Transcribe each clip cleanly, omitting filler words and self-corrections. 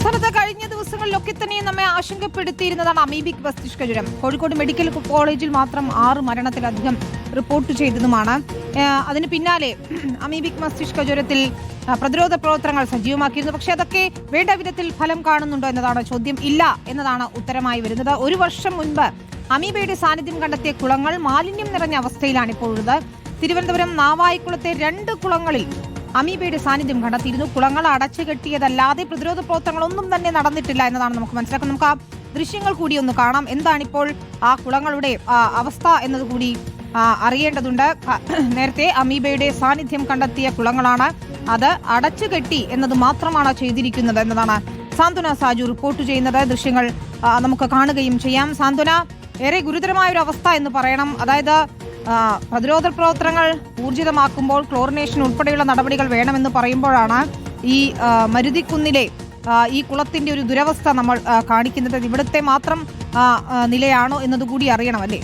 സംസ്ഥാനത്ത് കഴിഞ്ഞ ദിവസങ്ങളിലൊക്കെ തന്നെ നമ്മെ ആശങ്കപ്പെടുത്തിയിരുന്നതാണ് അമീബിക് മസ്തിഷ്ക ജ്വരം. കോഴിക്കോട് മെഡിക്കൽ കോളേജിൽ മാത്രം 6 മരണത്തിലധികം റിപ്പോർട്ട് ചെയ്തതുമാണ്. അതിന് പിന്നാലെ അമീബിക് മസ്തിഷ്ക ജ്വരത്തിൽ പ്രതിരോധ പ്രവർത്തനങ്ങൾ സജീവമാക്കിയിരുന്നു. പക്ഷേ അതൊക്കെ വേണ്ട വിധത്തിൽ ഫലം കാണുന്നുണ്ടോ എന്നതാണ് ചോദ്യം. ഇല്ല എന്നതാണ് ഉത്തരമായി വരുന്നത്. 1 വർഷം മുൻപ് അമീബയുടെ സാന്നിധ്യം കണ്ടെത്തിയ കുളങ്ങൾ മാലിന്യം നിറഞ്ഞ അവസ്ഥയിലാണ് ഇപ്പോഴുള്ളത്. തിരുവനന്തപുരം നാവായിക്കുളത്തെ 2 കുളങ്ങളിൽ അമീബയുടെ സാന്നിധ്യം കണ്ടെത്തിയിരുന്നു. കുളങ്ങൾ അടച്ചു കെട്ടിയതല്ലാതെ പ്രതിരോധ പ്രവർത്തനങ്ങളൊന്നും തന്നെ നടന്നിട്ടില്ല എന്നതാണ് നമുക്ക് മനസ്സിലാക്കുന്നത്. നമുക്ക് ആ ദൃശ്യങ്ങൾ കൂടി ഒന്ന് കാണാം. എന്താണിപ്പോൾ ആ കുളങ്ങളുടെ അവസ്ഥ എന്നതുകൂടി അറിയേണ്ടതുണ്ട്. നേരത്തെ അമീബയുടെ സാന്നിധ്യം കണ്ടെത്തിയ കുളങ്ങളാണ്. അത് അടച്ചു കെട്ടി എന്നത് മാത്രമാണ് ചെയ്തിരിക്കുന്നത് എന്നതാണ് സാന്ത്വന സാജു റിപ്പോർട്ട് ചെയ്യുന്നത്. ദൃശ്യങ്ങൾ നമുക്ക് കാണുകയും ചെയ്യാം. സാന്ത്വന, ഏറെ ഗുരുതരമായ ഒരു അവസ്ഥ എന്ന് പറയണം. അതായത് പ്രതിരോധ പ്രവർത്തനങ്ങൾ ഊർജിതമാക്കുമ്പോൾ ക്ലോറിനേഷൻ ഉൾപ്പെടെയുള്ള നടപടികൾ വേണമെന്ന് പറയുമ്പോഴാണ് ഈ മരുതിക്കുന്നിലെ ഈ കുളത്തിന്റെ ഒരു ദുരവസ്ഥ നമ്മൾ കാണിക്കുന്നത്. ഇവിടുത്തെ മാത്രം നിലയാണോ എന്നതുകൂടി അറിയണം, അല്ലേ?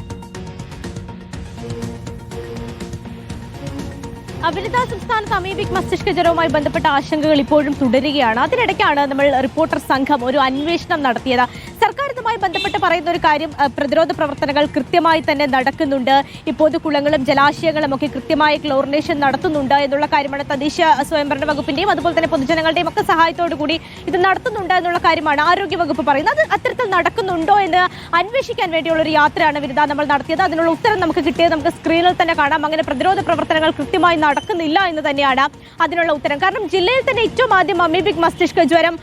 അഭിനന്ദ, സംസ്ഥാനത്ത് അമീബിക് മസ്തിഷ്ക ജ്വരവുമായി ബന്ധപ്പെട്ട ആശങ്കകൾ ഇപ്പോഴും തുടരുകയാണ്. അതിനിടയ്ക്കാണ് നമ്മൾ റിപ്പോർട്ടർ സംഘം ഒരു അന്വേഷണം നടത്തിയത്. സർക്കാർ ഇതുമായി ബന്ധപ്പെട്ട് പറയുന്ന ഒരു കാര്യം, പ്രതിരോധ പ്രവർത്തനങ്ങൾ കൃത്യമായി തന്നെ നടക്കുന്നുണ്ട്, ഈ പൊതുകുളങ്ങളും ജലാശയങ്ങളും ഒക്കെ കൃത്യമായി ക്ലോറിനേഷൻ നടത്തുന്നുണ്ട് എന്നുള്ള കാര്യമാണ്. തദ്ദേശ സ്വയംഭരണ വകുപ്പിന്റെയും അതുപോലെ തന്നെ പൊതുജനങ്ങളുടെയും ഒക്കെ സഹായത്തോടു കൂടി ഇത് നടത്തുന്നുണ്ട് എന്നുള്ള കാര്യമാണ് ആരോഗ്യ വകുപ്പ് പറയുന്നത്. അത് അത്തരത്തിൽ നടക്കുന്നുണ്ടോ എന്ന് അന്വേഷിക്കാൻ വേണ്ടിയുള്ള ഒരു യാത്രയാണ് വിനിത നമ്മൾ നടത്തിയത്. അതിനുള്ള ഉത്തരം നമുക്ക് കിട്ടിയത് നമുക്ക് സ്ക്രീനിൽ തന്നെ കാണാം. അങ്ങനെ പ്രതിരോധ പ്രവർത്തനങ്ങൾ കൃത്യമായി നടക്കുന്നില്ല എന്ന് തന്നെയാണ് അതിനുള്ള ഉത്തരം. കാരണം ജില്ലയിൽ തന്നെ ഏറ്റവും ആദ്യം അമീബിക് മസ്തിഷ്ക ജ്വരം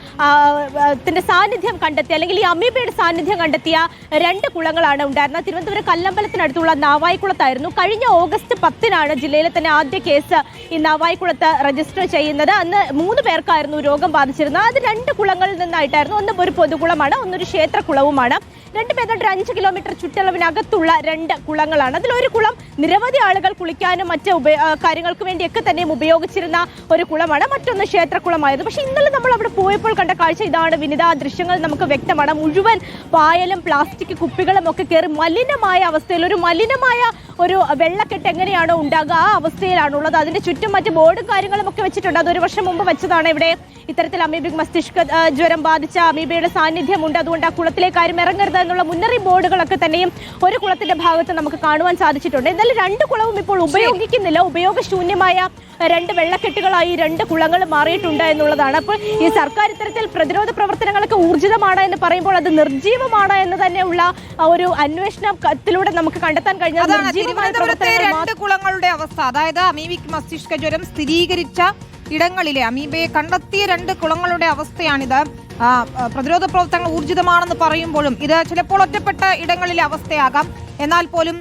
സാന്നിധ്യം കണ്ടെത്തിയ, അല്ലെങ്കിൽ ഈ അമീബയുടെ സാന്നിധ്യം കണ്ടെത്തിയ 2 കുളങ്ങളാണ് ഉണ്ടായിരുന്നത്. തിരുവനന്തപുരം കല്ലമ്പലത്തിനടുത്തുള്ള നാവായിക്കുളത്തായിരുന്നു. കഴിഞ്ഞ ഓഗസ്റ്റ് 10-നാണ് ജില്ലയിലെ തന്നെ ആദ്യ കേസ് ഈ നാവായിക്കുളത്ത് രജിസ്റ്റർ ചെയ്യുന്നത്. അന്ന് 3 പേർക്കായിരുന്നു രോഗം ബാധിച്ചിരുന്നത്. അത് 2 കുളങ്ങളിൽ നിന്നായിട്ടായിരുന്നു. ഒന്ന് ഒരു പൊതുകുളമാണ്, ഒന്നൊരു ക്ഷേത്രകുളവുമാണ്. 2 5 കിലോമീറ്റർ ചുറ്റളവിനകത്തുള്ള 2 കുളങ്ങളാണ്. അതിലൊരു കുളം നിരവധി ആളുകൾ കുളിക്കാനും മറ്റ് കാര്യങ്ങൾക്ക് വേണ്ടിയൊക്കെ തന്നെയും ഉപയോഗിച്ചിരുന്ന ഒരു കുളമാണ്. മറ്റൊന്ന് ക്ഷേത്രക്കുളമായിരുന്നു. പക്ഷെ ഇന്നലെ നമ്മൾ അവിടെ പോയപ്പോൾ കണ്ട കാഴ്ച ഇതാണ് വിനിത. ദൃശ്യങ്ങൾ നമുക്ക് വ്യക്തമാണ്. മുഴുവൻ പായലും പ്ലാസ്റ്റിക് കുപ്പികളും ഒക്കെ കയറി മലിനമായ അവസ്ഥയിൽ, ഒരു മലിനമായ ഒരു വെള്ളക്കെട്ട് എങ്ങനെയാണോ ഉണ്ടാകുക ആ അവസ്ഥയിലാണുള്ളത്. അതിന്റെ ചുറ്റും മറ്റ് ബോർഡും കാര്യങ്ങളും ഒക്കെ വെച്ചിട്ടുണ്ട്. അത് 1 വർഷം മുമ്പ് വെച്ചതാണ്. ഇവിടെ ഇത്തരത്തിൽ അമീബിക് മസ്തിഷ്ക ജ്വരം ബാധിച്ച അമീബയുടെ സാന്നിധ്യമുണ്ട്, അതുകൊണ്ട് ആ കുളത്തിലേക്ക് ആരും ഇറങ്ങരുത് എന്നുള്ള മുന്നറിയിപ്പ് ബോർഡുകളൊക്കെ തന്നെയും ഒരു കുളത്തിന്റെ ഭാഗത്ത് നമുക്ക് കാണുവാൻ സാധിച്ചിട്ടുണ്ട്. എന്നാൽ 2 കുളവും ഇപ്പോൾ ഉപയോഗിക്കുന്നില്ല. ഉപയോഗശൂന്യമായ 2 വെള്ളക്കെട്ടുകളായി 2 കുളങ്ങൾ മാറിയിട്ടുണ്ട് എന്നുള്ളതാണ്. അപ്പോൾ ഈ സർക്കാർ ഇത്തരത്തിൽ പ്രതിരോധ പ്രവർത്തനങ്ങളൊക്കെ ഊർജിതമാണ് എന്ന് പറയുമ്പോൾ അത് നിർജീവമാണ് എന്ന് തന്നെയുള്ള ഒരു അന്വേഷണത്തിലൂടെ നമുക്ക് കണ്ടെത്താൻ കഴിഞ്ഞത്. 2 കുളങ്ങളുടെ അവസ്ഥ, അതായത് അമീബിക് മസ്തിഷ്ക ജ്വരം സ്ഥിരീകരിച്ച ഇടങ്ങളിലെ അമീബയെ കണ്ടെത്തിയ 2 കുളങ്ങളുടെ അവസ്ഥയാണിത്. പ്രതിരോധ പ്രവർത്തനങ്ങൾ ഊർജിതമാണെന്ന് പറയുമ്പോഴും ഇത് ചിലപ്പോൾ ഒറ്റപ്പെട്ട ഇടങ്ങളിലെ അവസ്ഥയാകാം. എന്നാൽ പോലും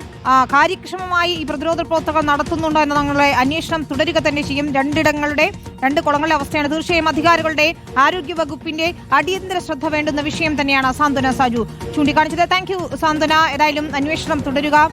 കാര്യക്ഷമമായി ഈ പ്രതിരോധ പ്രവർത്തനങ്ങൾ നടത്തുന്നുണ്ടോ എന്ന ഞങ്ങളുടെ അന്വേഷണം തുടരുക തന്നെ ചെയ്യും. 2 കുളങ്ങളുടെ അവസ്ഥയാണ്. തീർച്ചയായും അധികാരികളുടെ, ആരോഗ്യ വകുപ്പിന്റെ അടിയന്തര ശ്രദ്ധ വേണ്ടുന്ന വിഷയം തന്നെയാണ് സാന്ത്വന സാജു ചൂണ്ടിക്കാണിച്ചത്. താങ്ക് യു സാന്ത്വന. ഏതായാലും അന്വേഷണം തുടരുക.